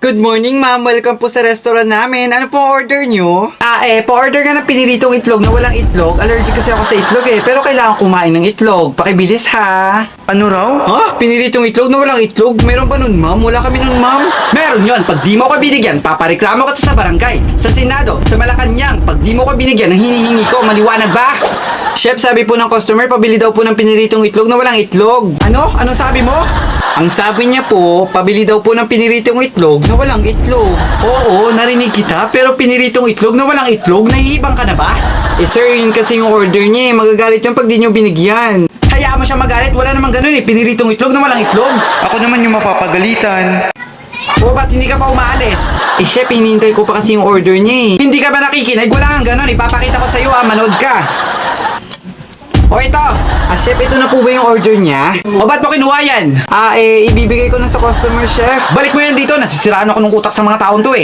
Good morning, ma'am. Welcome po sa restaurant namin. Ano po order nyo? Pa-order ka ng piniritong itlog na walang itlog. Allergic kasi ako sa itlog pero kailangan kumain ng itlog. Pakibilis ha. Ano raw? Ha? Piniritong itlog na walang itlog? Meron ba nun, ma'am? Wala kami nun, ma'am. Meron yon. Pag di mo ko binigyan, papareklamo ka sa barangay, sa Senado, sa Malacanang. Pag di mo ko binigyan ng hinihingi ko, maliwanag ba? Chef, sabi po ng customer, pabili daw po ng piniritong itlog na walang itlog. Ano? Anong sabi mo? Ang sabi niya po, pabili daw po ng piniritong itlog na walang itlog. Oo, narinig kita, pero piniritong itlog na walang itlog, nahihibang ka na ba? Sir, yun kasi yung order niya Magagalit yun pag di nyo binigyan. Hayaan mo siya magalit, wala namang ganun piniritong itlog na walang itlog. Ako naman yung mapapagalitan. O, ba't hindi ka pa umaalis? Chef, hinihintay ko pa kasi yung order niya Hindi ka ba nakikinig? Wala kang ganun, ipapakita ko sa'yo manood ka. O ito! Chef, ito na po ba yung order niya? O ba't mo kinuha yan? Ibibigay ko na sa customer, chef. Balik mo yan dito, nasisiraan ako ng utak sa mga taon to